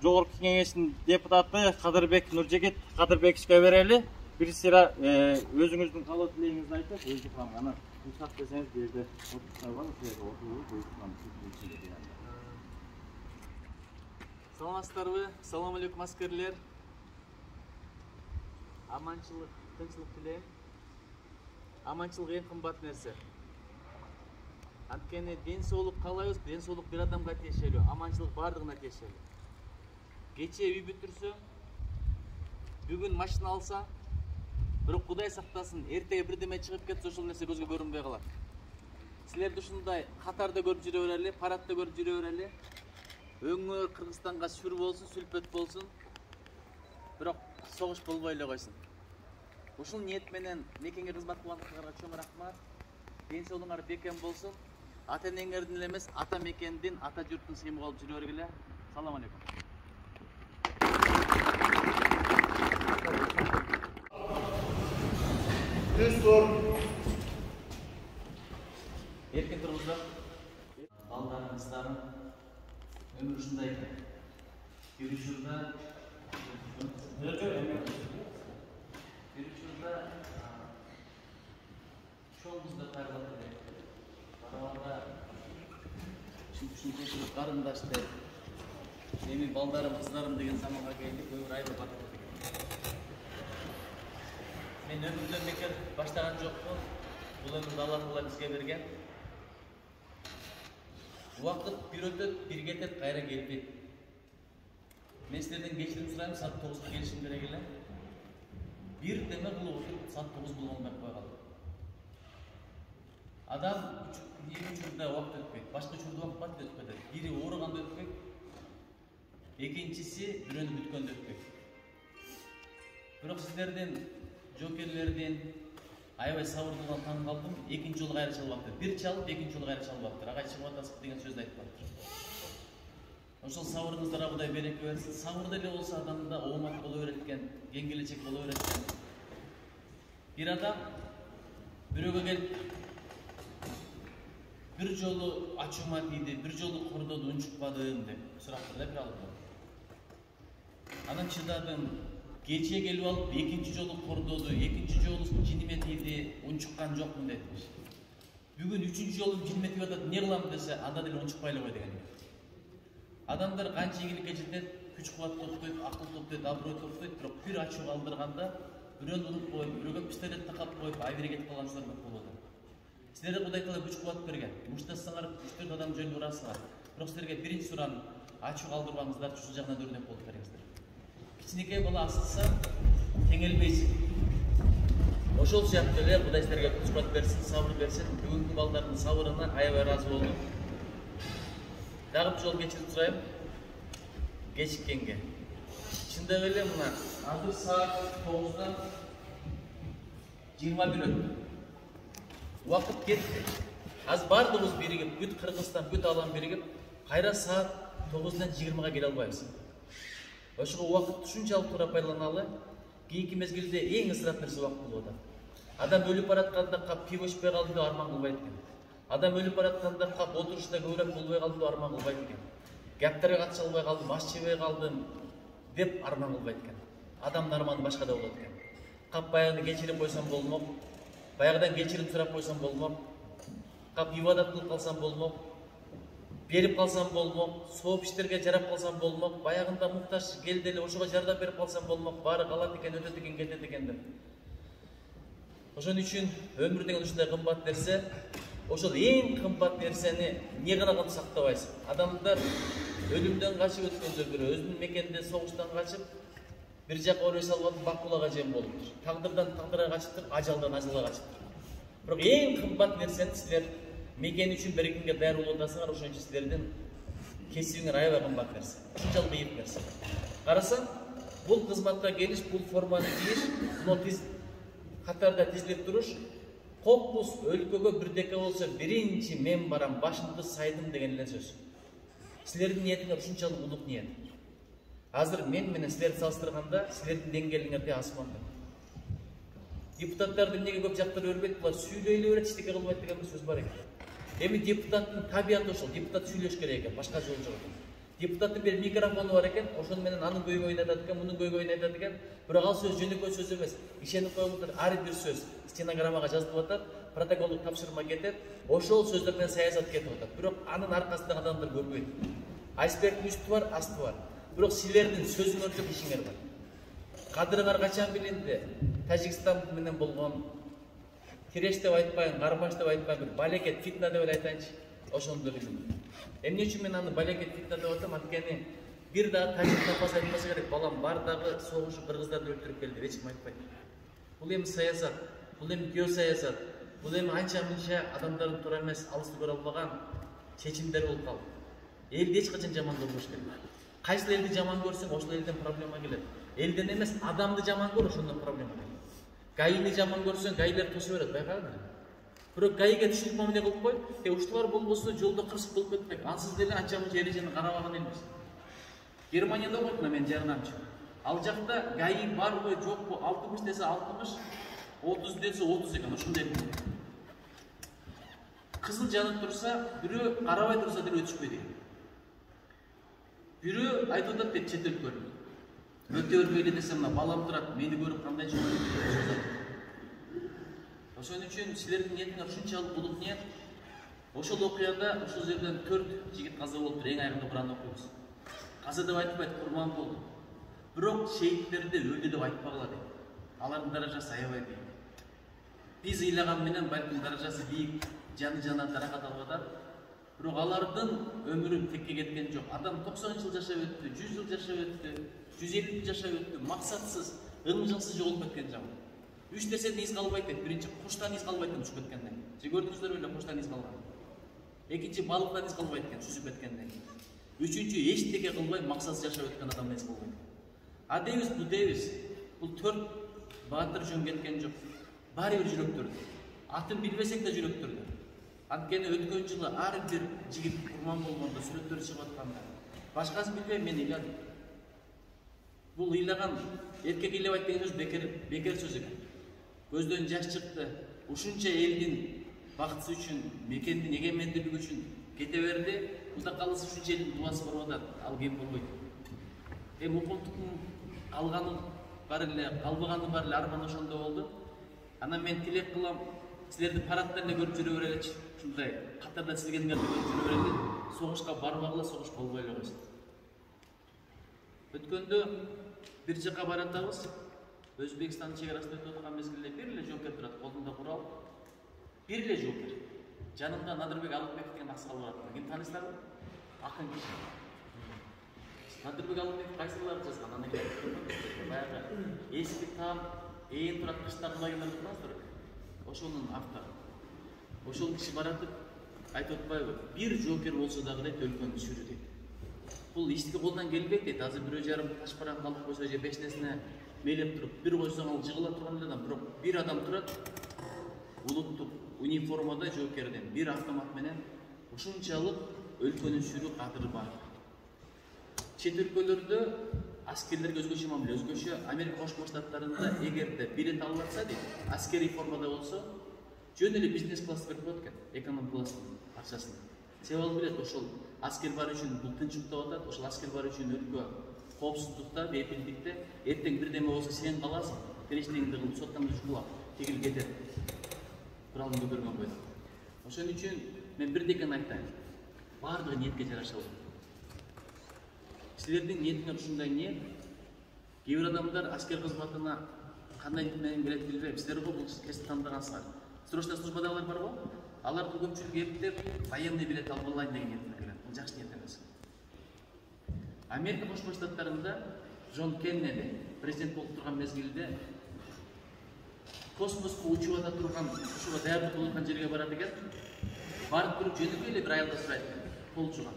Жогорку Кеңештин депутаты Кадырбек Нуржегет Кадырбековичке берели. Бир сыйра өзүңүздүн каалоо тилегиңизди айтып, өзү аны рұқсат десеңиз bu yerде отыруңуздар бар, Саламатсыздарбы? Салам алейкум аскерлер. Аманчылык, тынчылык тилейм. Аманчылык эң кымбат нерсе. Анткени ден соолук каалайбыз, ден соолук бир адамга тиешелүү, аманчылык бардыгына тиешелүү. Кече үй бүтүрсөң, бүгүн машина алсаң, бирок Кудай сактасын, эртеге бирдеме чыгып кетсе ошол нерсе көзгө көрүнбөй калат. Силерди ушундай катарда көрүп жүрө берели, парадда көрүп жүрө берели. Өңөр Кыргызстанга сүр болсун, сүлпөт болсун. Бирок согуш болбой эле койсун. Ушул ниет менен мекенге кызмат кылгандыктарга чоң рахмат. Ден соолугуңар бекем болсун. Ата энеңердин эле эмес, ата мекендин, ата журттун сыймыгы болуп жүрө бергиле. Салам алейкум. Эркин тургуздар. Балдарым, кыздарым, өмүр ушундай экен. Бир учурда чоң кыздар кайрылат элек. Карабалда ушунча карындашты. Эми балдарым, кыздарым деген заманга келдик, өмүр айрылып барат. Мен өмүрдөн бекер баштаган жокмун. Бул өмүрдү Алла Таала бизге берген. Убакыт бир өтөт, бир кетет, кайра келбейт. Мен силерден кечирим сурайм, саат 9-га келишим керек эле. Бир деме кылып отуруп, саат 9 болгондой кой калдым. Адам эки учурда убакыт өтпөйт, башка учурда убакыт өтпөйт. Бири ооруганда өтпөйт, экинчиси бирөөнү бүткөндө өтпөйт. Бирок силердин жокерлердин аябай сабырдуулугуна таң калдым. Экинчи жолу кайра чалбаптыр. Бир чалып, экинчи жолу кайра чалбаптыр. Ага чыгып атасыз деген сөздү айтпаптыр. Ошол сабырыңыздарга Кудай береке берсин. Сабыр деле болсо адамда оомат боло берет экен, кең келечек боло берет экен. Бир адам бирөөгө келип бир жолу ачуума тийди, бир жолу кордоду, унчукпадым деп сураптыр да бир алдыма. Анан чыдадым. Кече келип алып, экинчи жолу кордоду, экинчи жолу жиниме тийди, унчуккан жокмун дедимиш. Бүгүн үчүнчү жолу жиниме тийип атат, эмне кылам десе, анда деле унчукпай эле кой деген. Адамдар канча ийгиликке жетет, күч кубат топтойт, акыл топтойт, аброй топтойт, бирок бир ачуу калтырганда бирөөнү уруп коюп, бирөөгө пистолет такап коюп, айбири кетип калган ушулар көп болот. Силерге Кудай Таала күч кубат берген. Муштасаңар, 3-4 адам жөн урасыңар. Бирок силерге биринчи сурам ачуу калтырбаңыздар, ушул жагынан өрнөк болуп бериңиздер. Кичинекей бала асылса, теңелбейсиң. Ошол сыяктуу эле Кудай силерге күч кубат берсин, сабыр берсин. Бүгүнкү балдардын сабырына аябай ыраазы болдум. Дагы бир жолу кечирип сурайм. Кечиккенге. Чындап эле мына азыр саат 9-дан 21 өттү. Убакыт кетти. Азыр бардыгыбыз биригип, бүт Кыргызстан, бүт алам биригип, кайра саат 9-дан 20-га келе албайбыз. Ошого убакытты ушунчалык туура пайдаланалы, кийинки мезгилде эң ысырап нерсе убакыт болуп атат. Адам өлүп баратканда кап пиво ичпей калдым деп арман кылбайт экен. Адам өлүп баратканда кап отурушта көбүрөөк болбой калдым деп арман кылбайт экен. Кепттерге катыша албай калдым, аш жебей калдым деп арман кылбайт экен. Адамдын арманы башкада болот экен. Кап баягы кечирим койсом болмок, баягыдан кечирим сурап койсом болмок, кап ибадат кылып калсам болмок, берип калсам болмок, сооп иштерге жарап калсам болмок, баягында муктаж келди эле ошого жардам берип калсам болмок, баары калат экен, өтөт экен, кетет экен деп. Ошон үчүн өмүр деген ушундай кымбат нерсе. Ошол эң кымбат нерсени эмне гана кылып сактабайсың. Адамдар өлүмдөн качып өткөндө бирөө өзүнүн мекенинде согуштан качып, бир жака орой салып алып бакулага жем болуптур. Тагдырдан тагдырга качыптыр, ажалдан ажалга качыптыр. Бирок эң кымбат нерсени силер мекен үчүн берекеңге даяр болуп атасыңар, ошон үчүн силердин кесибиңер аябай кымбат нерсе. Ушунчалык ыйык нерсе. Карасаң, бул кызматка келиш, бул форманы кийиш, мына катарда тизилип туруш, кокус өлкөгө бирдеке болсо биринчи мен барам, башымды сайдым деген эле сөз. Силердин ниетиңер ушунчалык улук ниет. Азыр мен менен силерди салыштырганда, силердин деңгээлиңерде асманда. Депутаттарды эмнеге көп жактырып өрбөйт? Булар сүйлөй берет, эчтеке кылбайт деген бир сөз бар экен. Эми депутаттын табияты ошол, депутат сүйлөш керек экен, башка жол жок экен. Депутаттын бир микрофону бар экен, ошону менен анын көйгөйүн айтат экен, мунун көйгөйүн айтат экен. Бирок ал сөз жөнөкөй сөз эмес. Ишенип коюңуздар, ар бир сөз стенограммага жазылып атат, протоколдук тапшырма кетет. Ошол сөздөрдөн саясат кетип атат. Бирок анын аркасында адамдар көрбөйт. Айсберктин үстү бар, асты бар. Бирок силердин сөзүңөр жок, ишиңер бар. Кадырыңар качан билинди? Тажикстан менен болгон тиреш деп айтпайын, кармаш деп айtпайын, бир балекет фитна деп айтайынчы. Ошондо билинди. Эмне үчүн мен аны балекет фитна деп атам? Анткени бир дагы тажик таппаса айтпаса керек, балам бардагы согушу кыргыздарды өлтүрүп келди, эч ким айтпайт. Бул эми саясат, бул эми геосаясат, бул эми анча-мынча адамдардын туура эмес, алысты көрө албаган чечимдер болуп калды. Элди эч качан жаман көрбөш керек. Кайсыл элди жаман көрсөң, ошол элден проблема келет. Элден эмес, адамды жаман көр, ошондон проблема келет. Гайны жаман көрсөң, гайлер тоса берет, байкадыңбы? Бирок гайга түшүнүп мамиле кылып кой, уштубар болбосо жолдо кырсык болуп кетпек. Ансыз деле анча-мынча эрежени карабаган элбиз. Германияда окуйт мен жаранамчы. Ал жакта гаи барбы, жокпу, 60 десе 60, 30 десе 30 экен, ошондой. Кызыл жанып турса, бирөө карабай турса деле өтүшпөйт экен. Бирөө айтып атат деп чет өлкөлөр. Өтө өрбөйлү десе мына балам турат, мени көрүп кандай жок. Ошон үчүн силердин ниетиңер ушунчалык улук ниет. Ошол окуяда ошол жерден 4 жигит каза болуптур, эң айрымда Куран окуйбуз. Каза деп айтпайт, курман болду. Бирок шейиттерди өлдү деп айтпагыла дейт. Алардын даражасы аябай бийик. Биз ыйлаган менен балким даражасы бийик, жаны жанат даракат алып атат. Бирок алардын өмүрү текке кеткен жок. Адам 90 жыл жашап өттү, 100 жыл жашап өттү, 150 жыл жашап өттү, максатсыз, ыңжылсыз жоголуп кеткен жаман. 3 нерседен из калбайт дейт. Биринчи куштан из калбайт экен түшүп кеткенден. Же көрдүңүздөр беле куштан из калган. Экинчи балыктан из калбайт экен түшүп кеткенден. Үчүнчү эчтеке кылбай максатсыз жашап өткөн адамдан из калбайт. А дейбиз, бул дейбиз. Бул 4 баатыр жөн кеткен жок. Баары бир жүрөктөрдө. Атын билбесек да жүрөктөрдө. Анткени өткөн жылы ар бир жигит курман болгондо сүрөттөр чыгып атканда. Башкасын билбейм, мен ыйладым. Бул ыйлаган эркек ыйлабайт деген сөз бекер сөз экен. Көздөн жаш чыкты. Ушунча элдин бактысы үчүн, мекендин эгемендүүлүгү үчүн кете берди. Мында калысы ушунча элдин дубасы барып атат. Ал кем болбойт. Укумтуктун калганы бар эле, калбаганы бар эле, арман ошондо болду. Анан мен тилек кылам, силерди парадтарда көрүп жүрө береличи. Ушундай катарда тизилгендерди көрүп жүрө берели. Согушка барбагыла, согуш болбой эле койсун. Өткөндө бир жака баратабыз. Өзбекстан чегарасында өтүп аткан мезгилде бир эле жокер турат, колунда курал. Бир эле жокер. Жанында Надырбек Алыкбеков деген аксакал бар. Ким таанысыздарбы? Акын киши. Надырбек Алыкбеков кайсыларды жазган? Анан баягы эски там ээн турат кыштардын лагерлерин турасыздар. Ошонун автору. Ошол киши баратып айтып атпайбы? Бир жокер болсо дагы дейт өлкөнү түшүрүү дейт. Бул ички колдон келбейт дейт. Азыр 1,5 ташпаран калып койсо же 5 несине мейлеп туруп, бир койсоң ал жыгыла турган эле, бирок бир адам турат. Улуттук униформада жоокерден бир автомат менен ушунчалык өлкөнү түшүрүү кадыры бар. Чет өлкөлөрдө аскерлерге өзгөчө мамиле, өзгөчө. Америка Кошмо Штаттарында эгерде билет алып атса дейт, аскерий формада болсо, жөн эле бизнес класс берип коет экен, эконом класстын акчасын. Себеби билет, ошол аскер бар үчүн бул тынчтап атат, ошол аскер бар үчүн өлкө коопсуздукта, бейпилдикте, эртең бирдеме болсо сен каласың, перештеңди кылып, соттан жукулап, тигил кетет. Куралын көтөргөн бойдо. Ошон үчүн мен бирдекени айтайын. Бардыгы ниетке жараша болот. Силердин ниетиңер ушундай ниет. Кээ бир адамдар аскер кызматына кандай менен келет билбейм. Силер го бул кесип тандагансыздар. Срочный службадагылар барбы? Алардын көпчүлүгү эптеп военный билет алып алайын деген ниетине келет. Бул жакшы ниет эмес. Америка Кошмо Штаттарында Джон Кеннеди президент болуп турган мезгилде космоско учуп ата турган, ушуга даярдык кылып аткан жерге барат экен. Барып туруп жөнөкөй эле бир айылда сурайт экен. Кол жуган.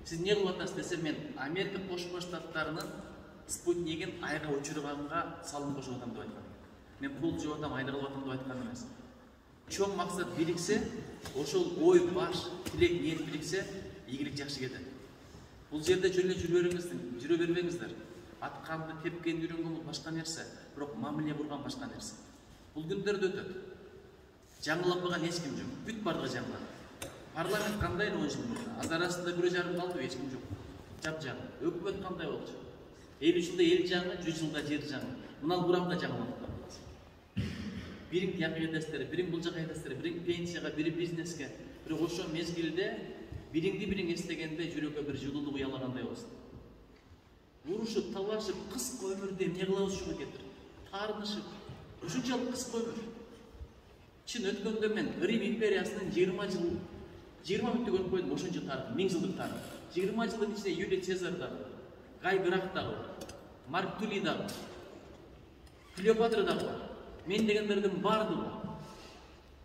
Сиз эмне кылып атасыз десе, мен Америка Кошмо Штаттарынын спутнигин айга учурганга салым кошуп атам деп айткан. Мен кол жуп атам, айда кылып атам деп айткан эмес. Чоң максат бириксе, ошол ой, баш, тилек, ниет бириксе, ийгилик жакшы кетет. Бул жерде жүрө бербеңиздер. Атканды тепкен үйрөнгөн бул башка нерсе, бирок мамиле курган башка нерсе. Бул күндөрдө өтөт. Жаңыланбаган эч ким жок. Бүт бардыгы жаңыланат. Парламент кандай 10 жыл мурда? Аз арасында 1,5 калды, эч ким жок. жап-жаңы. Өкмөт кандай болчу? 50 жылда эл жаңы, 100 жылда жер жаңы. Мынал бурамда жаңылыктар. Бириң тияка кетесиздер, бириң бул жака кетесиздер, бириң пенсияга, бири бизнеске. Бирок ошо мезгилде бириңди бириң эстегенде жүрөккө бир жылуулук уялагандай болсун. Урушуп, талашып, кыска өмүрдө эмне кылабыз ушуга кетир? Таарынышып, ушунчалык кыска өмүр. Чын өткөндө мен Рим империясынын 20 жыл 20 мүнөттү көрүп койдум, ошончо тарых, 1000 жылдык тарых. 20 жылдын ичинде Юлий Цезарь дагы, Гай Грах дагы, Марк Тули дагы, Клеопатра дагы бар. Мен дегендердин баардыгы.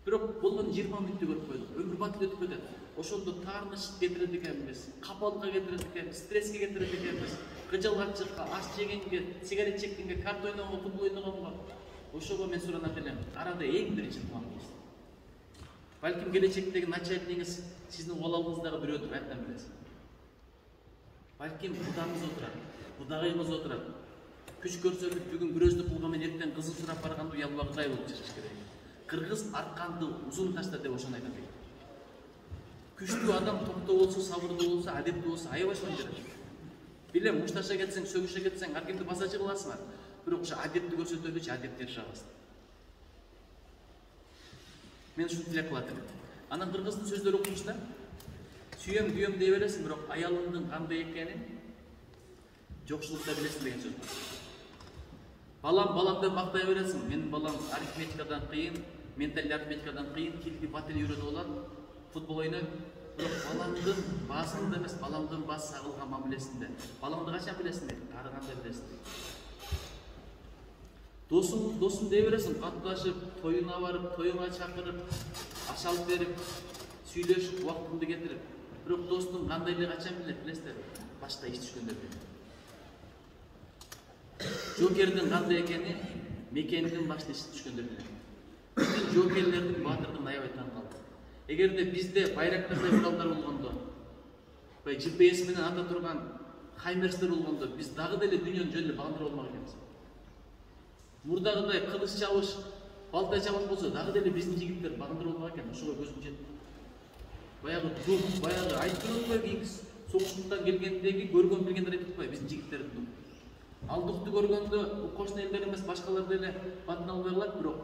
Бирок болгон 20 мүнөттү көрүп койдук. Өмүр бат өтүп кетет. Ошондо таарынышып кетирет экенбиз, капалыкка кетирет экенбиз, стресске кетирет экенбиз. Кыжалгаччыкка, аш жегенге, сигарет чеккенге, карта ойногонго, футбол ойногонго. Ошого мен суранат элем. Арада эң биринчи план болсун. Балким келечектеги начальниңиз сиздин колалыңыздагы бирөөдүр, айттан билесиз. Балким кудаңыз отурат, кудагыйыңыз отурат. Күч көрсөтүп бүгүн бирөөздү кылган менен эртең кызын сурап барганда уялбагыдай болуп чыгыш керек. Кыргыз арканды узун ташта деп ошону айтат. Күчтүү адам токтоо болсо, сабырдуу болсо, адептүү болсо, аябай сонун жарат. Билем, мушташа кетсең, сөгүшө кетсең, ар кимди басачы кыласыңар. Бирок ошо адепти көрсөтөлүчү адептер жагасыз. Мен ушуну тилек кылат элем. Анан кыргыздын сөздөрү окумушта сүйөм күйөм дей бересиң, бирок аялыңдын кандай экенин жокшулукта билесиң деген сөз бар. Балам деп мактай бересиң. Менин балам арифметикадан кыйын, менталдык арифметикадан кыйын, тилди батыл үйрөнүп алат, футбол ойнойт. Бирок баламдын басында эмес, баламдын бас сагылган мамилесинде. Баламды качан билесиң дейт, тарыганда билесиң. Досум дей бересиң, катташып, тоюна барып, тоюңа чакырып, аш алып берип, сүйлөшүп, убактыңды кетирип. Бирок достун кандай эле качан билет, билесиздер? Башта иш түшкөндө билет. Жокердин кандай экени мекендин башта иш түшкөндө билет. Биздин жокерлердин баатырдын аябай таң калды. Эгерде бизде байрактардай куралдар болгондо, GPS менен анда турган Хаймерстер болгондо, биз дагы деле дүйнөнүн жөн эле багындырып алмак экенбиз. Мурдагыдай кылыч чабыш, балта чабыш болсо, дагы деле биздин жигиттер багындырып алмак экен. Ошого көзүм жетти. Баягы дух, баягы айтып тургандай кийинки согуштан келгендеги көргөн билгендер айтып атпайбы, биздин жигиттердин дух. Ал духту көргөндө кошуна элдер эмес, башкалар деле батын албай калат, бирок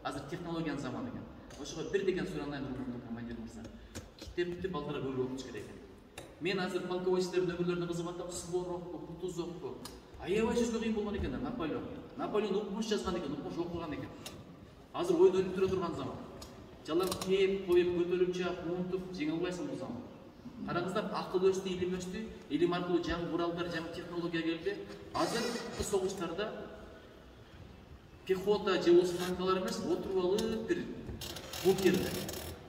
азыр технологиянын заманы экен. Ошого бир деген суранайын, урматтуу командир мырза. Китепти балдарга көрүп окуш керек экен. Мен азыр полководчитердин өмүрлөрүнө кызыгып атам, Суворовку, Кутузовку. Аябай сөзгө кыйын болгон экен Наполеон. Наполеон укмуш жазган экен, укмуш окуган экен. Азыр ойдо өнүп тура турган заман. Жалаң кээп, коюп, көтөрүп чыгып, унутуп, жеңе албайсың бул заман. Караңыздар, акыл өстү, илим өстү, илим аркылуу жаңы куралдар, жаңы технология келди. Азыр согуштарда пехота же болсо танкалар эмес, отуруп алып бир бункерде.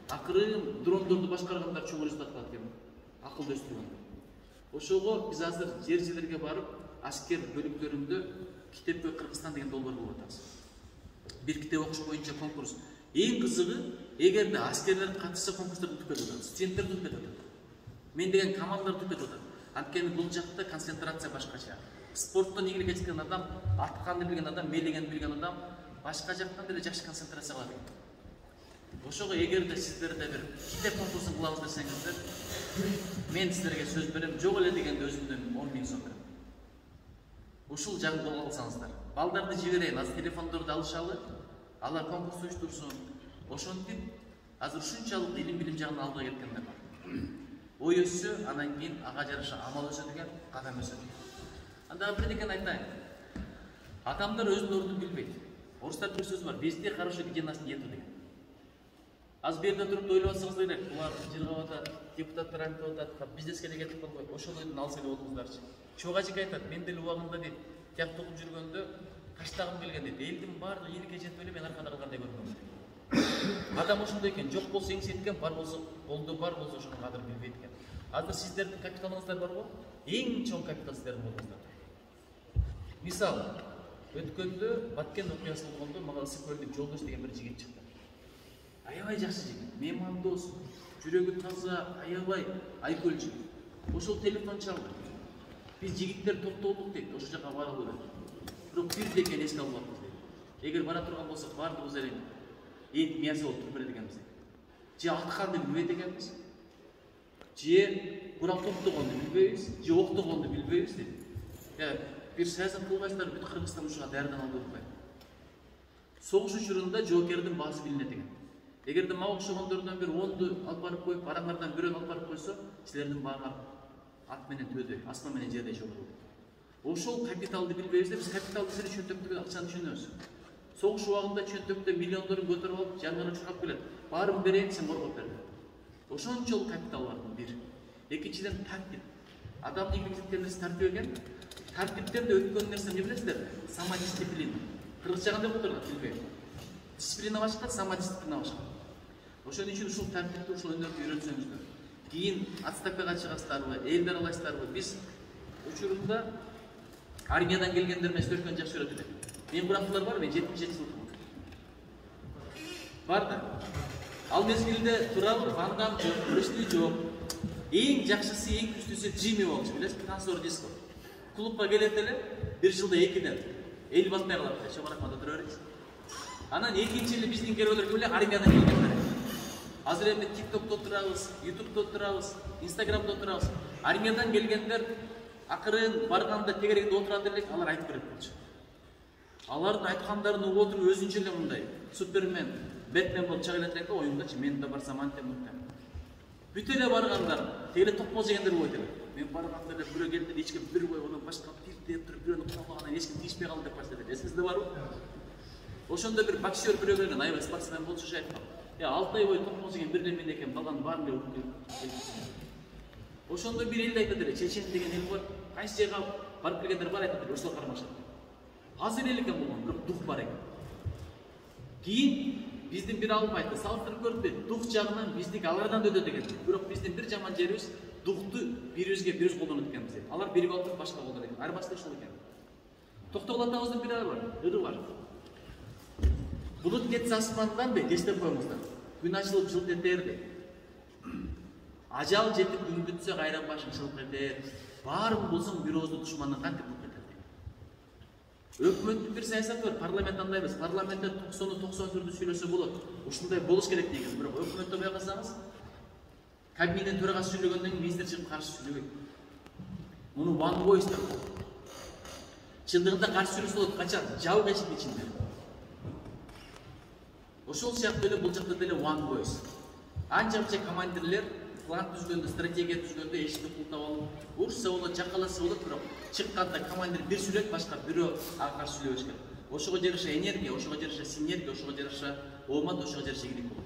Акырын дрондорду башкаргандар чоң результат кылат экен. Акылды өстүргөн. Ошого биз азыр жер-жерлерге барып, аскер бөлүктөрүндө китепке Кыргызстан деген долбоор кылып атабыз. Бир китеп окуш боюнча конкурс. Эң кызыгы, эгерде аскерлер катышса конкурстар утуп кетип атат, студенттер утуп кетип атат. Мен деген командалар утуп кетип атат. Анткени бул жакта концентрация башкача. Спорттон ийгилик эчкен адам, атканды билген адам, мейлегенди билген адам башка жактан деле жакшы концентрация кылат экен. Ошого эгерде сиздерде бир китеп конкурсын кылабыз десеңиздер, мен сиздерге сөз берем, жок эле дегенде өзүмдөн 10.000 сом берем. Ушул жагын колго алсаңыздар. Балдарды жиберейин, азыр телефондорду алышалы, алар конкурс уюштурсун. Ошентип, азыр ушунчалык илим-билим жагынан алдыга кеткендер бар. Ой өссө, анан кийин ага жараша амал өсө деген, кадам өсө деген. Анда бир деген айтайын. Атамдар өзүнүн ордун билбейт. Орустардын бир сөзү бар, везде хорошо, где нас нету деген. Аз берде туруп ойлобосоңуз керек, булар жыргап атат, депутаттар айтып атат, бизнеске эле кетип калбай, ошол ойдун алыс эле болуңуздарчы. Чогажик айтат, мен деле убагында дейт, тияк токуп жүргөндө таштагым келген дейт. Элдин баардыгы ийгиликке жетип эле мен аркада калгандай көргөм. Адам ошондой экен, жок болсо эңсеткен, бар болсо колдо, бар болсо ошону кадыр билбейт экен. Азыр сиздердин капиталыңыздар барбы? Эң чоң капитал сиздердин колуңузда. Мисалы, өткөндө Баткен окуясы болгондо мага Ысыкөлдүк Жолдош деген бир жигит чыкты. Аябай жакшы жигит, меймандос, жүрөгү таза, аябай айкөл жигит. Ошол телефон чалды. Биз жигиттер токтолдук дейт, ошол жака баралы дейт. Бирок бир декен эске алып атабыз дейт. Эгер бара турган болсок, баардыгыбыз эле эт миясы болуп туруп берет экенбиз дейт. Же атканды билбейт экенбиз. же курал токтогонду билбейбиз, же октогонду билбейбиз дейт. Бир саясат кылбайсыздар, бүт Кыргызстан ушуга даярданып атпайбы. Согуш учурунда жоокердин баасы билинет экен. Эгерде мага окшогондордон бир 10ду алып барып коюп, араңардан бирөөнү алып барып койсо, силердин бааңар ат менен төдөй, асма менен жердей жогору. Ошол капиталды билбейбиз, биз капиталды сире чөнтөктөгө акчаны түшүнөбүз. Согуш убагында чөнтөктө миллиондорун көтөрүп алып, жаңгыра чуркап келет. Баарын берейин, сен коргоп бер. Ошончолук капитал бар бир. Экинчиден тартип. Адамдын игиликтеринде тартип экен. Тартиптерде өткөн нерсе эмне билесиздер? Самодисциплина. Кыргызча кандай болуп турат билбейм. Дисциплина башка, самодисциплина башка. Ошон үчүн ушул тартипти, ушул өнөрдү үйрөнсөңүздөр. Кийин отставкага чыгасыздарбы, эл даралайсыздарбы? Биз учурунда армиядан келгендер менен сөзгөн жакшы көрөт элек. Мен курактылар бар, мен 77 жылдыкмын. Бар да. Ал мезгилде турабы, вангам жок, күрөштүү жок. Эң жакшысы, эң күчтүүсү Джимми болчу, билесизби? Танцор диско. Клубка келет эле, бир жылда 2ден эл батпай калат, чогоракмада тура берет. Анан экинчи эле биздин керөөлөр эле армиядан келгендер. Азыр эми TikTok'то турабыз, YouTube'то турабыз, Instagram'да турабыз. Армиядан келгендер акырын барганда тегеректе отурат элек, алар айтып берет болчу. Алардын айткандарын угуп отуруп өзүнчө эле мындай Супермен, Бэтмен болуп чыга элек да оюндачы, мен да барсам антем мынтем. Бүт эле баргандар, тегере токмол жегендер болот эле. Мен барганда эле бирөө келди, эч ким бир кой, анан башка бир деп туруп, бирөөнү кулагандан эч ким тийишпей калды деп баштады. Эсиңизде барбы? Ошондо бир боксер бирөө келген, аябай спортсмен болчу шайкам. 6 ай бою токмол жеген бир эле мен экен, калган баарын эле уруп келип. Ошондо бир эл айтат эле, Чечен деген эл бар. Кайсы жайга барып келгендер бар айтат эле, ошолор кармашат. Азыр эле экен болгон, бирок дух бар экен. Кийин биздин бир алым айтты, салыштырып көрүп, дух жагынан биздики алардан дөдө деген. Бирок биздин бир жаман жерибиз духту бирибизге бирибиз колдонот экенбиз. Алар бирип алып башка колдонот экен. Арбасы ошол экен. Токтогул атабыздын бир ыры бар, ыры бар. Bulut ketсе асмандан бе, кештеп коюңуздар. Күн ачылып жылт этерди. Ажал жетип күн бүтсө кайран башың шылып кетер. Баарын болсоң бир оозду душмандан кантип бут кетер. Өкмөттүн бир саясаты бар, парламент андайбыз. Парламентте 90 түрдө сүйлөсө болот. Ушундай болуш керек негизи. Бирок өкмөттө байкасаңыз, кабинеттин төрагасы сүйлөгөндөн кийин министр чыгып каршы сүйлөбөйт. Муну one voice деп коет. Чындыгында каршы сүйлөсө болот, качан? Жабык эшиктин ичинде. Ошол сыяктуу эле бул жакта деле one voice. Анча-мынча командирлер план түзгөндө, стратегия түзгөндө эшикти култап алып, урса болот, жакаласа болот, бирок чыкканда командир бир сүйлөйт, башка бирөө ага каршы сүйлөбөш керек. Ошого жараша энергия, ошого жараша синергия, ошого жараша оомат, ошого жараша игилик болот.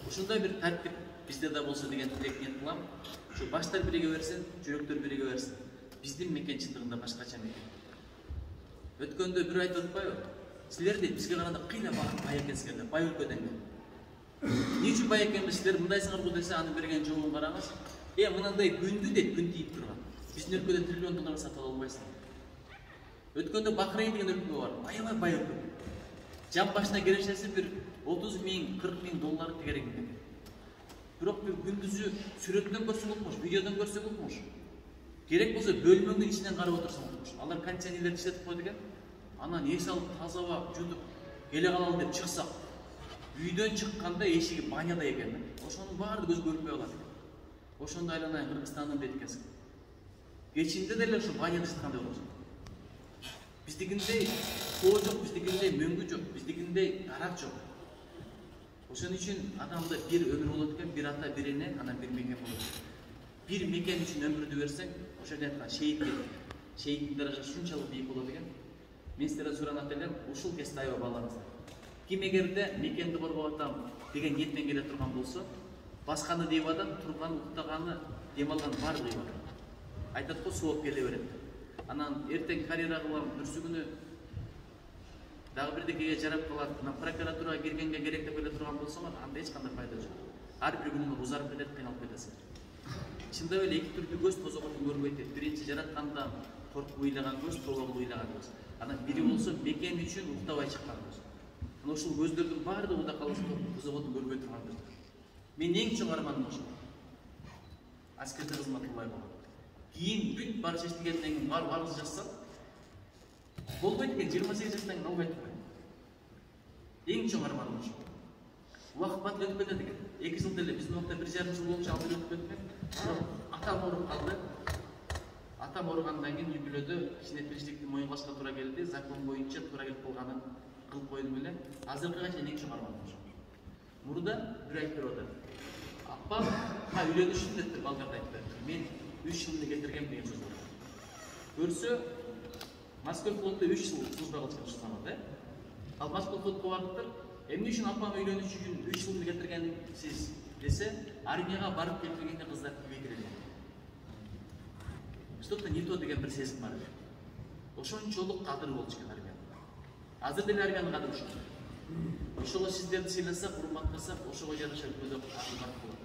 Ушундай бир тартип бизде да болсо деген тилек ниет кылам. Ушу баштар бириге берсин, жүрөктөр бириге берсин. Биздин мекен чындыгында башкача мекен. Өткөндө бир айтып атпайбы? Силер дейт, бизге караганда кыйла бай экенсиңер, бай өлкөдөн кел. Эмне үчүн бай экенбиз, силер мындайсыңар го десе, аны берген жолун караңыз. Мынандай күндү дейт, күн тийип турган. Биздин өлкөдө триллион долларга сатып ала албайсың. Өткөндө Бахрейн деген өлкө бар, аябай бай өлкө. Жан башына кирешеси бир 30 000, 40 000 доллар тегерек экен. Бирок бир күндүзү сүрөттөн көрсөң болмош, видеодон көрсөң болмош. Керек болсо бөлмөңдүн ичинен карап отурсаң болмош. Алар кондиционерлерди иштетип койду экен. Анан эс алып таза аба жутуп келе калалы деп чыксак, үйдөн чыкканда эшиги баняда экен. Ошонун баары көз көрүнбөй калат. Ошондо айланайын Кыргызстандын беткеси. Кечинде деле ушу баняда чыккандай болчу. Биздикиндей суу жок, биздикиндей мөңгү жок, биздикиндей дарак жок. Ошон үчүн адамда бир өмүр болот экен, бир ата, бир эне, анан бир мекен болот. Бир мекен үчүн өмүрдү берсең, ошо айткан шейиттин даражасы ушунчалык бийик болот экен. Мен сіздерден суранат элем, ушул кесте аябай баалаңыздар. Ким эгерде мекенди коргоп атам деген ниетмен келе турган болсо, басканы дейп атат, турган, уктаганы, дем алган баардыгы дейп атат. Айтат го сооп келе берет. Анан эртең карьера кылам, бүрсүгүнү дагы бирдекеге жарап калат, прокуратурага киргенге керек деп келе турган болсоңор, анда эч кандай пайда жок. Ар бир күнүңөр узарып кетет, кыйналып кетесиңер. Чындап эле эки түрдүү көз тозогонун көрбөйт. Биринчи жаратканда коркуп ыйлаган көз, тоогул ыйлаган көз. Анан бири болсо мекен үчүн уктабай чыккан көз. Анан ушул көздөрдүн баардыгы да калса тозогонун көрбөй турган көз. Мен эң чоң арманым ошол. Аскерде кызмат кылбай калган. Кийин бүт барыш иштегенден кийин барыбыз жазсам, болбойт экен, 28 жаштан кийин албайт экен. Эң чоң арманым ошол. Убакыт бат өтүп кетет экен. 2 жыл деле биздин убакта 1,5 жыл болчу ал өтүп кетмек. Атам ооруп калды. Атам ооругандан кийин үй бүлөдө кичине тиричиликти моюнга алышка туура келди. Закон боюнча туура келип калганын кылып койдум эле. Азыркыга чейин эң чоң арманым ошо. Мурда бир айтып берип атат. Апам үйлөнүшүн депти, балдарда айтты. Мен 3 жылды кетиргем деген сөз бар. Көрсө Москва флотто 3 жыл служба кылышкан ушул заманда. Ал Москва флотко барыптыр. Эмне үчүн апам үйлөнүш үчүн 3 жылды кетиргенсиз десе, армияга барып келбегенде кыздар көбөйтүрөт. Что-то не то деген бир сезим бар. Ошончолук кадыр болчу экен армияда. Азыр деле армиянын кадыры ушул. Ошого сиздерди сыйласак, урматтасак, ошого жараша көзөк акылбат болот.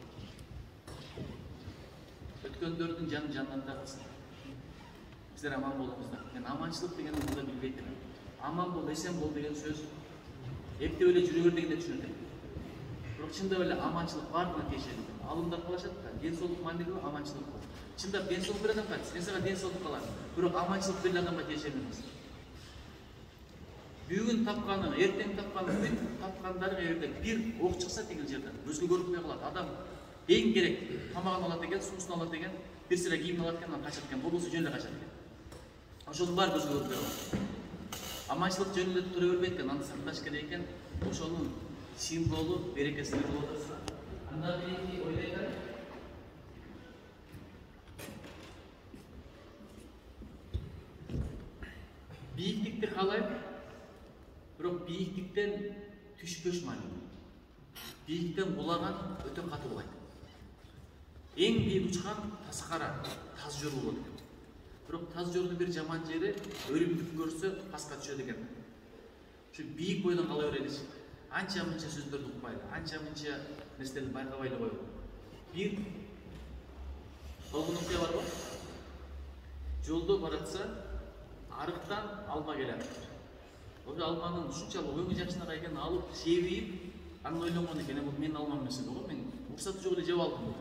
Өткөндөрдүн жанын жаннатта кылсын. Сиздер аман болуңуздар. Мен аманчылык дегенди мында билбейт элем. Аман бол, эсен бол деген сөз эптеп эле жүрө бер дегенде түшүнөт элем. Бирок чындап эле аманчылык бардыгына тиешелүү. Алымдар кылышат да, ден соолук мамиле аманчылык бол. Чындап ден соолук берет адам, сен сага ден соолук калат. Бирок аманчылык берген адамга тиешелүү эмес. Бүгүн тапканы, эртең тапканы, бүт тапкандары эгерде бир ок чыкса тигил жерден, өзгө көрүнбөй калат. Адам эң керек тамагын алат экен, суусун алат экен, бир сыра кийимин алат экен, анан качат экен. Болбосо жөн эле качат экен. Ошонун баары көзгө көрүнбөй калат. Аманчылык жөн эле тура бербейт экен, аны сакташ керек экен. Ошонун символу берекесине болот. Андан кийинки ойлойт. Бийиктикти каалайм, бирок бийиктиктен түшпөш маанилүү. Бийиктен булаган өтө катуу булайт. Эң бийик учкан таскара, таз жору болот экен. Бирок таз жордун бир жаман жери өлүмдүк көрсө паска түшөт экен. Ушу бийик бойдон кала береличи. Анча-мынча сөздөрдү укпайлы, анча-мынча нерселерди байкабай эле коелу. Бир болгон окуя барбы? Жолдо баратса, арыктан алма келет. Ошо алманын ушунчалык өңү жакшынак экенин алып, жебейип, анан ойлонгон экен, бул менин алмам эмес го, мен уруксаты жок эле жеп алдым.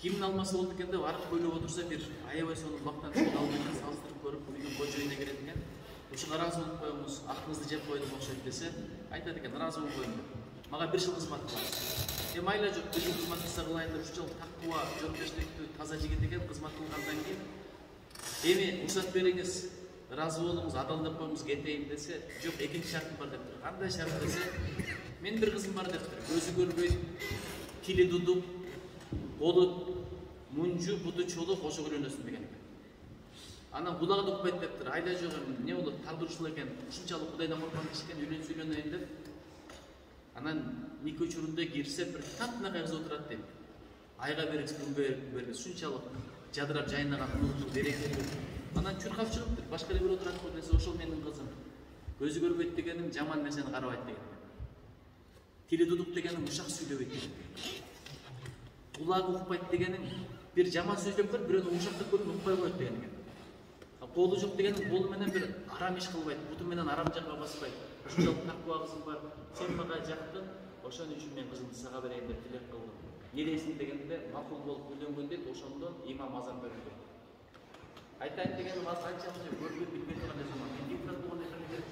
Кимдин алмасы болду экен деп арык бойлоп отурса, бир аябай сонун бактан түшкөн алманы салыштырып көрүп, үйдүн кожоюна келет экен. Ушуга ыраазы болуп коебуз, акыңызды жеп койдук окшойт десе, айтат экен, ыраазы болуп коюм деп. Мага бир жыл кызмат кыласыз. Майла жок, бир жыл кызмат кылса кылайын деп ушунчалык тактуу, жоопкерчиликтүү, таза жигит экен, кызмат кылгандан кийин эми уруксат бериңиз, ыраазы болуңуз, адал деп коюңуз, кетейин десе, жок, экинчи шартым бар дептир. Кандай шарт десе, менин бир кызым бар дептир. Көзү көрбөйт, тили дудук, колу мунжу, буту чолок, ошого үйлөнөсүн деген экен. Анан булагы да укпайт дептир. Айда жок, эмне болот, тагдыр ушул экен, ушунчалык Кудайдан корккан киши экен, үйлөнөйүн деп. Анан нике учурунда кирсе, бир таптынакай кыз отурат дейт. Айга бериңиз, күнгө бериңиз, ушунчалык жадырап жайнаган нурлуу берекелүү. Анан чуркап чыгыптыр. Башка бир отурат го десе, ошол менин кызым. Көзү көрбөйт дегеним жаман нерсени карабайт деген. Тили дудук дегеним ушак сүйлөбөйт деген. Кулагы укпайт дегеним бир жаман сөздөп көрүп, бирөөнү ушактап көрүп укпай коет деген экен. Колу жок дегеним колу менен бир арам иш кылбайт, буту менен арам жакка баспайт. Ушунчалык таква кызым бар. Сен мага жактың, ошон үчүн мен кызымды сага берейин деп тилек кылдым. Не дейсиң дегенде, макул болуп үйлөнгөндө ошондон имам азан берди. Айтайын дегеним аз анча-мынча көрбөй билбей турган нерсе бар. Мен депутат болгондой комментарий.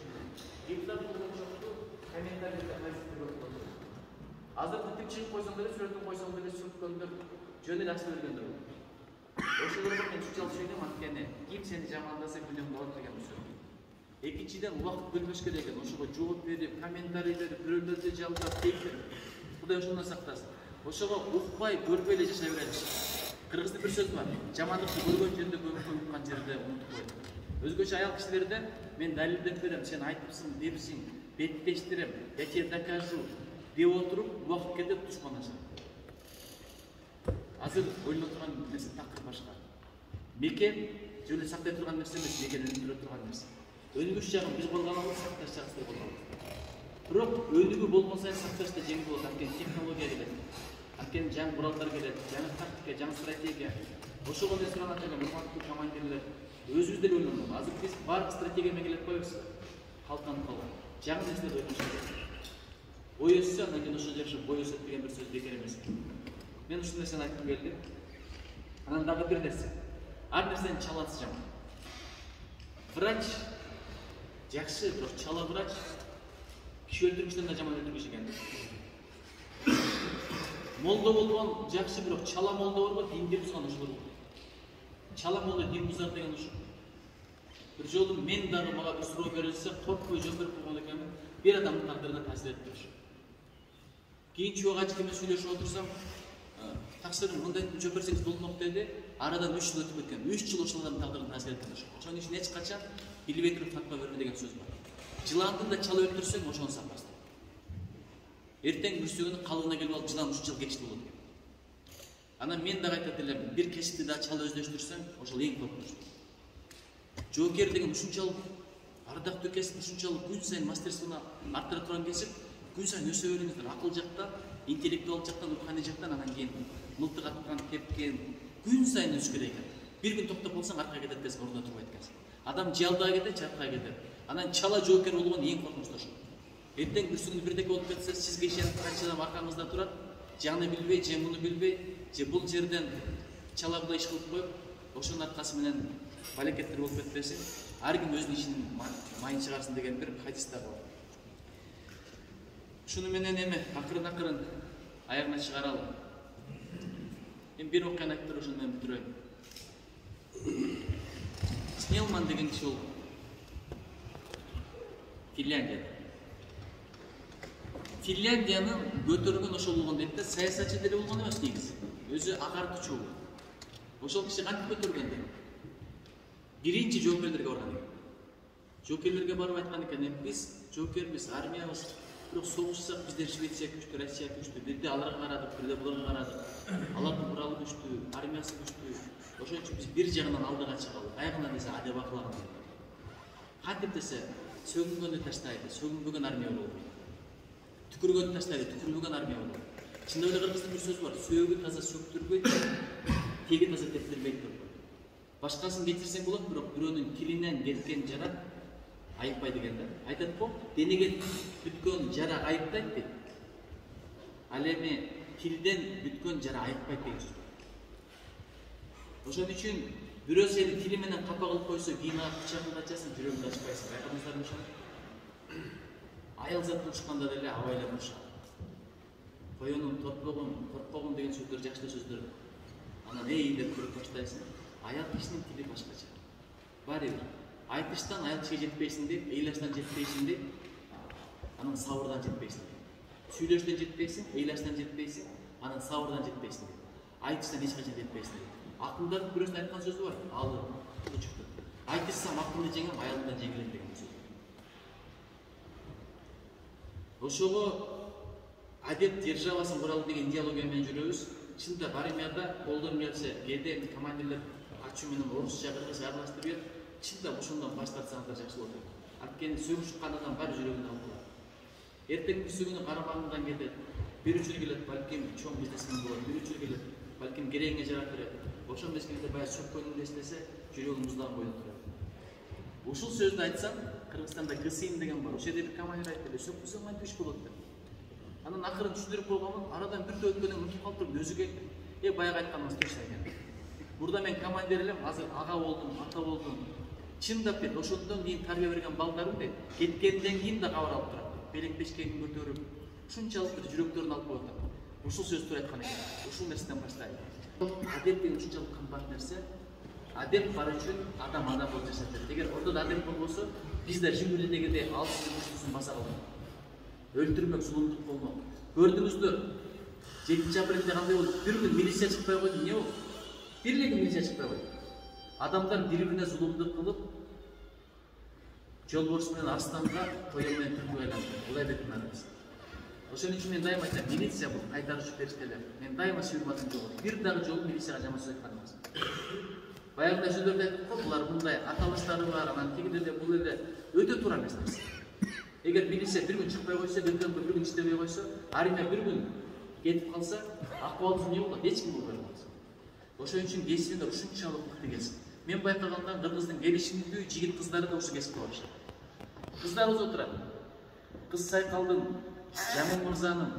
Депутат болгон жокту комментарийде кайсысы көрүп койду. Азыр тип чыгып койсоң деле, сүрөтүн койсоң деле сүрөткөндөр жөн эле акча бергендер болот. Ошолорго мен ушунчалык сөйлөйм, анткени ким сени жамандаса күнөм болот деген сөз. Экинчиден убакыт бөлбөш керек экен. Ошого жооп берип, комментарий берип, бирөөлөрдү жалгап, текшерип. Кудай ошондон сактасын. Ошого укпай, көрбөй эле жашай береличи. Кыргызда бир сөз бар. Жамандыкты көргөн жерде көмүккө уккан жерде унутуп коет. Өзгөчө аял кишилерде мен далилдеп берем, сен айтыпсың, депсиң, беттештирем, я тебе докажу деп отуруп, убакыт кетип душманлашат. Азыр ойлоп турган нерсе такыр башка. Мекен жөн эле сактай турган нерсе эмес, мекен өнүктүрө турган нерсе. Өнүгүш жагын биз колгонобуз, сакташ жагын сиз колгонобуз. Бирок өнүгүү болгон сайын сакташ да жеңил болот, анткени технология келет. Анткени жаңы куралдар келет, жаңы тактика, жаңы стратегия. Ошого эле суранат элем, урматтуу командирлер. Өзүбүз деле ойлонобуз. Азыр биз баардык стратегия менен келип коебуз. Калканып калган. Жаңы нерселерди ойлош керек. Ой өссө, андан кийин ошо жакшы бой өсөт деген бир сөз бекер эмес. Мен ушул нерсени айткым келди. Анан дагы бир нерсе. Ар нерсенин чаласы жаман. Врач жакшы, бирок чала врач Kişi öldürmüşten de жаман öldürmüş eкен. Молда болгон жакшы, бирок чала молда бар, динди бузган ушулар. Чала молда дин бузар деген ушу. Bir жолу мен дагы мага bir суроо берилсе, коркпой жооп берип койгон экенмин. Bir адамдын тагдырына таасир этпеш. Кийин чогуу ачып сүйлөшүп отурсам, таксырым мындай жооп берсеңиз болмок деди. Арадан 3 жыл өтүп кеткен. 3 жыл ошол адамдын тагдырына таасир эткен ошо. Ошонун үчүн эч качан билбей туруп фатва берме деген сөз бар. Жыландын да чала өлтүрсөң ошону сапасын. Эртең бүрсөгүнү калыбына келип алып жылан 3 жыл кечти болот экен. Анан мен дагы айтат элем, бир кесипти да чала өздөштүрсөң, ошол эң коркунуч. Жоокер деген ушунчалык ардактуу кесип, ушунчалык күн сайын мастерствону арттыра турган кесип, күн сайын өсө бериңиздер. Акыл жактан, интеллектуал жактан, руханий жактан, анан кийин мылтык аткан, тепкен, күн сайын өсүш керек экен. Bir gün токтоп болсоң аркага кетет экенсиң, ордуна турбайт экенсиң. Адам же алдыга кетет, же аркага кетет. Анан чала жоокер болгон эң коркунучтуу ошол. Эртең бүрсүңүз бирдеке болуп кетсе, сизге ишенип канча адам аркаңызда турат, же аны билбей, же муну билбей, же бул жерден чалагыдай иш кылып коюп, ошонун аркасы менен балекеттер болуп кетпесин, ар ким өзүнүн ишинин майын чыгарсын деген бир хадис да бар. Шуну менен эми акырын аягына чыгаралы. Мен бир окуяны айтып туруп ошону менен бүтүрөйүн. Снелман деген киши болгон. Финляндиянын көтөргөн ошол болгон дейт да, саясатчы деле болгон эмес негизи. Өзү агартуучу болгон. Ошол киши кантип көтөргөн дейт? Биринчи жоокерлерге барган экен. Жоокерлерге барып айткан экен, биз жоокербиз, армиябыз. Бирок согушсак бизден Швеция күчтүү, Россия күчтүү. Бирде аларга карадык, бирде буларга карадык. Алардын куралы күчтүү, армиясы күчтүү. Ошон үчүн биз бир жагынан алдыга чыгалы. Аягынан десе адеп акылаган. Кантип десе, сөгүнгөндү таштайды, сөгүнбөгөн армия болот. Түкүргөндү таштайды, түкүрбөгөн армия болот. Чындап эле кыргыздын бир сөзү бар. Сөөгү таза сөктүрбөйт, теги таза тептирбейт деп. Башкасын кетирсең болот, бирок бирөөнүн тилинен кеткен жара айыкпай деген да. Айтат го, денеге бүткөн жара айыктайт дейт. Ал эми тилден бүткөн жара айыкпайт деген сөз. Ошон үчүн бирөө сени тили менен капа кылып койсо, кийин бычагыңды ачасың, жүрөгүңдү ачпайсың. Байкадыңыздарбы ошону? Аял зат урушканда деле абайлап урушат. Коюнун тотпогун, коркпогун деген сөздөр жакшы сөздөр. Анан эй деп көрүп баштайсың. Аял кишинин тили башкача. Баары бир. Айтыштан аял кишиге жетпейсиң деп, ыйлаштан жетпейсиң деп, анан сабырдан жетпейсиң. Сүйлөштөн жетпейсиң, ыйлаштан жетпейсиң, анан сабырдан жетпейсиң деп. Айтыштан эч качан жетпейсиң деп. Акылдардын бирөөсүнүн айткан сөзү бар. Ал чыкты. Айтышсам акылды жеңем, аялымдан жеңилем деген сөз. Ошого адеп державасын куралы деген идеология менен жүрөбүз. Чында армияда колдон келсе, кээде командирлер ачуу менен орусча, кыргызча аралаштырып, чында ошондон баш тартсаңыздар жакшы болот. Анткени сөгүшүп калган баары жүрөгүнө алып калат. Эртең бүрсүгүнү карамагыңдан кетет. Бир үчүр келет, балким чоң бизнесмен болот. Бир үчүр келет, балким кереңе жарат берет. Ошол мезгилде бая сөккөнүн эстесе, жүрөгүм муздаган бойдон турат. Ушул сөздү айтсам, Кыргызстанда ГСИМ деген бар. Ошол жерде бир командир айтты, сөкпөсөң кантип иш болот деп. Анан акырын түшүндүрүп койгонмун, арадан бир өткөндөн унутуп калып өзү келди. Баягы айтканыңыз точно экен. Бурда мен командир элем, азыр ага болдум, ата болдум. Чындап дейт, ошондон кийин тарбия берген балдарым дейт, кеткенден кийин да кабар алып турат. Белек бешкегин көтөрүп, ушунчалык бир жүрөктөрүн алып коет. Ушул сөздү айткан экен. Ушул нерседен баштайт. Адеп деген ушунчалык кымбат нерсе. Адеп бар үчүн адам болуп жашайт. Эгер ортодо адеп болбосо, биздер Жигулидегидей алсыз күчтүүсүн баса калдык. Өлтүрмөк, зулумдук болмок. Көрдүңүздөр, 7-апрелде кандай болду? Бир күн милиция чыкпай койду, эмне болду? Бир эле милиция чыкпай койду. Адамдар бири-бирине зулумдук кылып, жолборс менен арстанга, коен менен түркүгө айланды. Булай деп атабыз. Ошон үчүн мен дайыма айтам, милиция бул кайтаруучу периштелер. Мен дайыма сүйүрматым жок. Бир дагы жолу милицияга жаман сөз айткан эмес. Баягы сөздөрдү айтып коюп, булар мындай аталыштары бар, анан тиги деле бул эле өтө туура эмес нерсе. Эгер милиция бир күн чыкпай койсо, бир күн иштебей койсо, армия бир күн кетип калса, акыбалыбыз эмне болот? Эч ким болбой калат. Ошон үчүн кесибине ушунчалык мыкты келсин. Мен байкагандан Кыргыздын келишимдүү жигит кыздары да ушул кесипте барышат. Кыздарыбыз отурат. Кыз Сайкалдын, Жамил мырзанын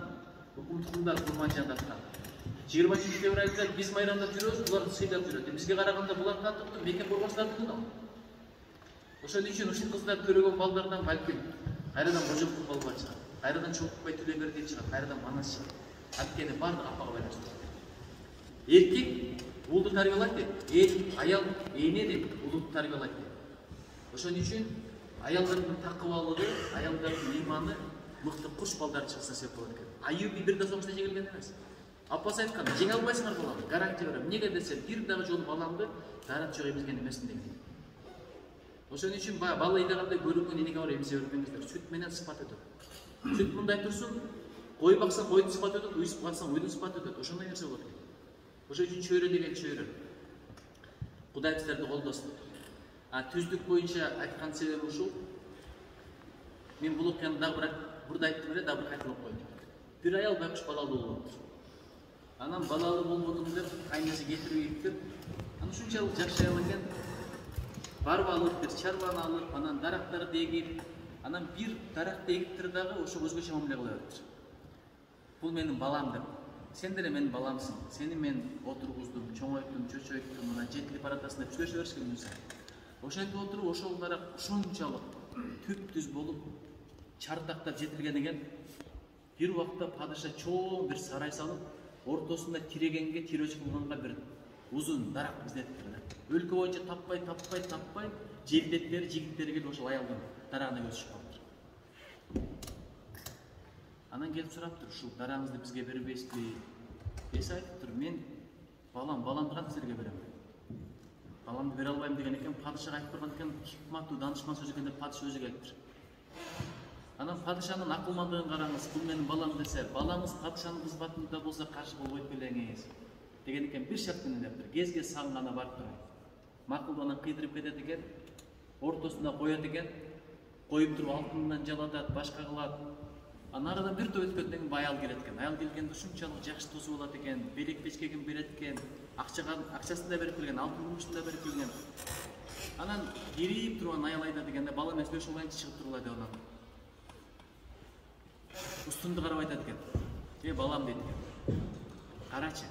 укмуктугунда Курманжан тарткан. 23 февралда биз майрамда жүрөбүз, булар сыйлап жүрөт. Бизге караганда булар татыктуу, мекен борбоштардыкы да. Ошон үчүн ушул кыздар көрөгөн балдардан балким кайрадан кожок кылбай чыгат, кайрадан чогултпай түлө бер деп чыгат, кайрадан манас чыгат. Анткени баардыгы апага байланыштуу. Эркек улду тарбиялайт дейт, аял эне дейт, улду тарбиялайт дейт. Ошон үчүн аялдардын такыбалыгы, аялдардын ыйманы мыкты куш балдар чыкса сеп болот экен. Аюб бирде согушта жеңилген эмес. Апасы айткан, жеңе албайсыңар баламды, гарантия берем. Эмнеге десе, бир дагы жолу баламды дарат жок эмизген эмесмин деген. Ошон үчүн бала ыйдаганда көрүнгөн энеге барып эмизе бербеңиздер. Сүт менен сыпат өтөт. Сүт мындай турсун, кой баксаң койдун сыпаты өтөт, уй баксаң уйдун сыпаты өтөт. Ошондой нерсе болот экен. Ошон үчүн чөйрө деген чөйрө. Кудай силерди колдосун. Түздүк боюнча айткан себебим ушул. Мен бул окуяны дагы бурда айттым эле, дагы бир кайталап коеюн. Бир аял байкуш балалуу болуптур. Анан балалуу болбодум деп кайнесе кетирип деп, анан ушунчалык жакшы аял экен. Барып алып, бир чарбаны алып, анан дарактарды эгип, анан бир даракты эгиптир дагы ошо өзгөчө мамиле кыла бериптир. Бул менин балам деп. Сен деле менин баламсың. Сени мен отургуздум, чоңойттум, чөчөйттүм, мына жетилип баратасың деп сүйлөшө беришкен мүнсө. Ошентип отуруп, ошол дарак ушунчалык түп-түз болуп, чартактап жетилген экен. Бир убакта падыша чоң бир сарай салып, ортосунда тирегенге, тирөч кылганга бир узун дарак издетиптир. Өлкө боюнча таппай, желдеттери, жигиттери келип ошол аялдын дарагына көз чыккандар. Анан келип сураптыр, ушул дарагыңызды бизге бербейсизби? Эси айтыптыр, мен баламды кантип силерге берем? Баламды бере албайм деген экен, падышага айтып турган экен, хикматтуу данышман сөз экен деп падыша өзү келиптир. Анан падышанын акылмандыгын караңыз, бул менин балам десе, балаңыз падышанын кызматында болсо каршы болбойт белеңиз деген экен, бир шарт менен дептир. Кезге саң гана барып турайын. Макулданан кыйдырып кетет экен, ортосуна коет экен, коюп туруп алтындан жалатат, башка кылат. Анан арадан бир топ өткөндөн кийин аял келет экен. Аял келгенде ушунчалык жакшы тосуп алат экен, белек бечкегин берет экен, акчасын да берип келген, алтын күмүштүн да берип келген. Анан кирип турган аял айтат экен, бала эмес беш олайынчы чыгып тургула деп анан. Устунду карап айтат экен. Балам дейт экен. Карачы,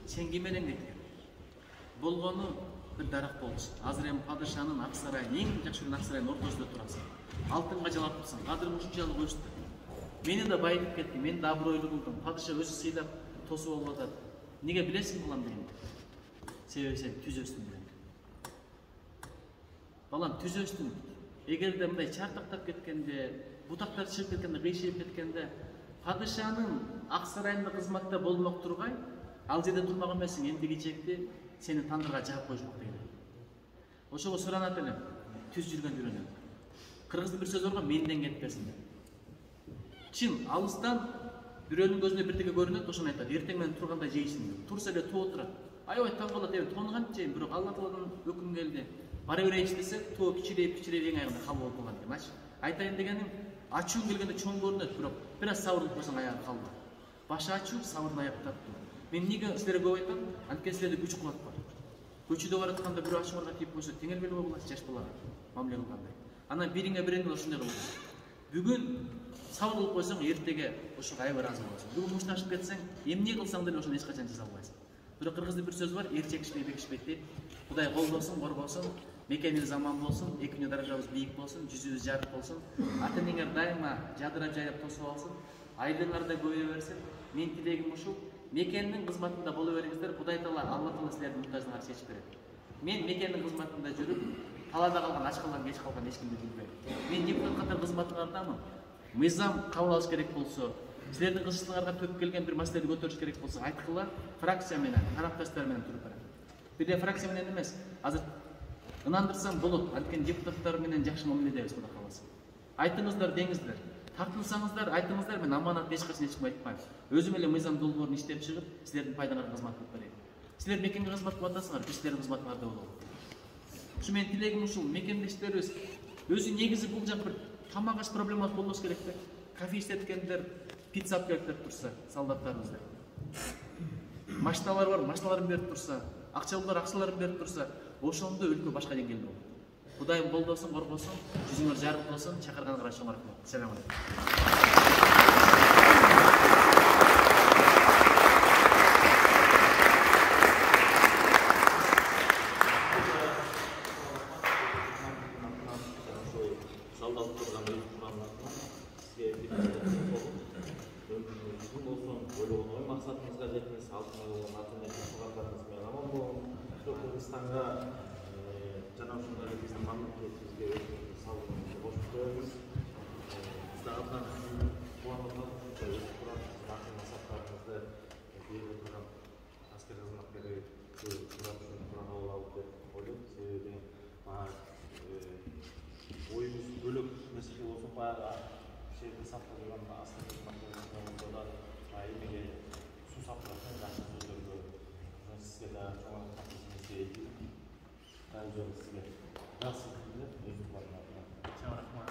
сен ким элең дейт экен. Болгону бир дарак болчу. Азыр эми падышанын ак сарайын, эң жакшы көргөн ак сарайдын ортосунда турасың. Алтынга жалатыпсың, кадырың ушунчалык өстү. Мени да байытып кетти, мен да абройлуу кылдым. Падыша өзү сыйлап тосуп алып атат. Неге билесиң балам деген. Себеби сен түз өстүң деген. Балам түз өстүң. Эгерде мындай чартактап кеткенде, бутактар чыгып кеткенде, кыйшыйып кеткенде, падышанын ак сарайында кызматта болмок тургай, ал жерде турмак эмессиң, эмдиги чекти сени тандырга жаап коюшмак деген. Ошого суранат элем, түз жүргөн жүрөнөт. Кыргыздын бир сөзү бар, менден кетпесин деп. Чын, алыстан бирөөнүн көзүнө бирдеке көрүнөт, ошону айтат, эртең менен турганда жейсиң деп. Турса эле тоо турат. Аябай таң калат, тоону кантип жейм, бирок Алла Тааланын өкүмү келди. Бара берейинчи десе, тоо кичирейип эң аягында кал болуп калган экен. Айтайын дегеним, ачуу келгенде чоң көрүнөт, бирок бир аз сабырдуу болсоң аягы калды. Башы ачуу, сабырдын аяк таптуу. Мен неге силерге көп айтам? Анткени силерде күч кубат бар. Көчүдө баратканда бирөө ачыңарга тийип койсо, теңир беле болот жаш балага мамиле кылгандай. Анан бириңе биринде ошондой кылып. Бүгүн сабыр кылып койсоң, эртеге ошого аябай ыраазы болосуң. Бүгүн мушташып кетсең, эмне кылсаң деле ошону эч качан жаза албайсың. Бирок кыргыздын бир сөзү бар, эр чекишпей бекишпейт дейт. Кудай колдосун, коргосун, мекенибиз аман болсун, экинчи даражабыз бийик болсун, жүзүбүз жарык болсун, ата-энеңер дайыма жадырап жайып тосуп алсын, айлыгыңар да көбөйө берсин. Мен тилегим ушул, мекендин кызматында боло бериңиздер. Кудай Таала, Алла Таала силердин муктажыңарды чечип берет. Мен мекендин кызматында жүрүп, талаада калган, ач калган, кеч калган эч кимди билбейм. Мен депутат катары кызматыңардамын. Мыйзам кабыл алыш керек болсо, силердин кызчылыгыңарга төп келген бир маселени көтөрүш керек болсо, айткыла, фракция менен, тарапташтар менен туруп барам. Бирде фракция менен эмес, азыр ынандырсам болот, анткени депутаттар менен жакшы мамиледебиз, Кудай кааласа. Айтыңыздар деңиздер. Тартылсаңыздар, айтыңыздар, мен аманат эч качан эч кимге айтпайм. Өзүм эле мыйзам долбоорун иштеп чыгып, силердин пайдаңарга кызмат кылып берейин. Силер мекенге кызмат кылып атасыңар, биз силердин кызматыңарда бололу. Ушу менин тилегим ушул, мекендештерибиз өзү негизи бул жак бир тамак аш проблемасы болбош керек да. Кофе иштеткендер, пицца алып келип турса, солдаттарыбыздар. Машиналар бар, машиналарын берип турса, акчалуулар акчаларын берип турса, ошондо өлкө башка деңгээлде болот. Кудайым колдосун, коргосун, жүзүңөр жарык болсун, чакырганыңарга чоң рахмат. Салам алейкум. Солдат турган өз курамына сізге бұл болсын бөліп оңай мақсатыңызға жетіңіз, алтынға болған ата-ана сұрақтарыңызбен аман болыңыз. Қырғызстанға жаңа ушундай биздин мамлекетибизге өзүңүздүн салымыңызды кошуп коюңуз. Бизде абдан кубанып атат, өз акыл масаттарыңызды берип отурган аскер кызматкерлери сурап кабыл алып деп ойлойм. Себеби оюңуз бөлөк нерсеге болсо баягы шерди саптап жүргөн аскер кызматкерлерибизде болсо да эмеге суу саптыратын жакшы сөздөргө сизге да чоң рахматыңызды айтайын. Сизге жакшы күндөр, өз кубанып. Чоң рахмат.